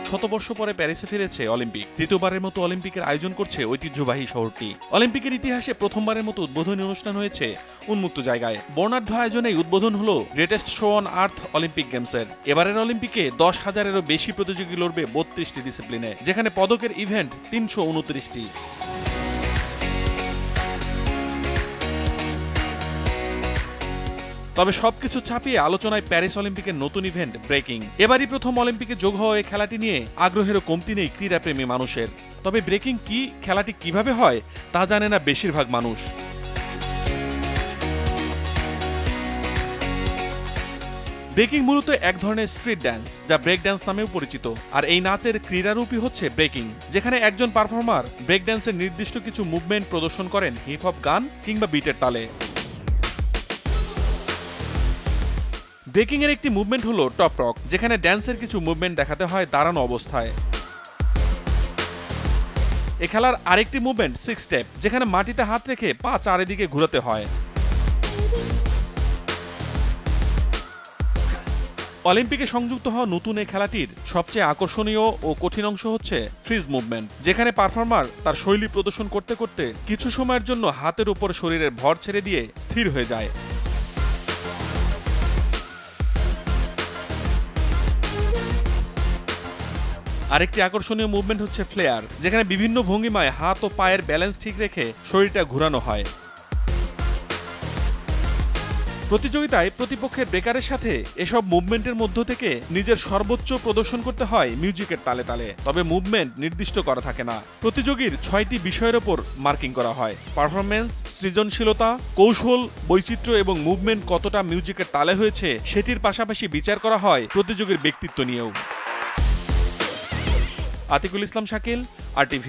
শতবর্ষ পরে প্যারিসে ফিরেছে অলিম্পিক। তৃতীয়বারের মতো অলিম্পিকের আয়োজন করছে ঐতিহ্যবাহী শহরটি। অলিম্পিকের ইতিহাসে প্রথমবারের মতো উদ্বোধনী অনুষ্ঠান হয়েছে উন্মুক্ত জায়গায়। বর্ণাঢ্য আয়োজনেই উদ্বোধন হলো greatest show on earth Olympic গেমসের। এবারের অলিম্পিকে 10,000-এরও বেশি প্রতিযোগী লড়বে 32টি ডিসিপ্লিনে, যেখানে পদকের ইভেন্ট 329টি। তবে সবকিছু ছাপিয়ে আলোচনায় প্যারিস অলিম্পিকের নতুন ইভেন্ট ব্রেকিং। এবারই প্রথম অলিম্পিকে যোগ হওয়া এই খেলাটি নিয়ে আগ্রহেরও কমতি নেই ক্রীড়াপ্রেমী মানুষের। তবে ব্রেকিং কি, খেলাটি কিভাবে হয় তা জানে না বেশিরভাগ মানুষ। ব্রেকিং মূলত এক ধরনের স্ট্রিট ড্যান্স, যা ব্রেক ড্যান্স নামেও পরিচিত। আর এই নাচের ক্রীড়ারূপই হচ্ছে ব্রেকিং, যেখানে একজন পারফর্মার ব্রেক ড্যান্সের নির্দিষ্ট কিছু মুভমেন্ট প্রদর্শন করেন হিপ হপ গান কিংবা বিটের তালে। ব্রেকিং এর একটি মুভমেন্ট হলো টপ রক, যেখানে ড্যান্সের কিছু মুভমেন্ট দেখাতে হয় দাঁড়ানো অবস্থায়। এ খেলার আরেকটি মুভমেন্ট সিক্স স্টেপ, যেখানে মাটিতে হাত রেখে পা চারিদিকে ঘোরাতে হয়। অলিম্পিকে সংযুক্ত হওয়া নতুন এই খেলাটির সবচেয়ে আকর্ষণীয় ও কঠিন অংশ হচ্ছে ফ্রিজ মুভমেন্ট, যেখানে পারফর্মার তার শৈলী প্রদর্শন করতে করতে কিছু সময়ের জন্য হাতের উপর শরীরের ভর ছেড়ে দিয়ে স্থির হয়ে যায়। আরেকটি আকর্ষণীয় মুভমেন্ট হচ্ছে ফ্লেয়ার, যেখানে বিভিন্ন ভঙ্গিমায় হাত ও পায়ের ব্যালেন্স ঠিক রেখে শরীরটা ঘোরানো হয়। প্রতিযোগিতায় প্রতিপক্ষের ব্রেকারের সাথে এসব মুভমেন্টের মধ্য থেকে নিজের সর্বোচ্চ প্রদর্শন করতে হয় মিউজিকের তালে তালে। তবে মুভমেন্ট নির্দিষ্ট করা থাকে না। প্রতিযোগীর 6টি বিষয়ের ওপর মার্কিং করা হয়: পারফরম্যান্স, সৃজনশীলতা, কৌশল, বৈচিত্র্য এবং মুভমেন্ট কতটা মিউজিকের তালে হয়েছে সেটির পাশাপাশি বিচার করা হয় প্রতিযোগীর ব্যক্তিত্ব নিয়েও। আতিকুল ইসলাম শাকিল, RTV।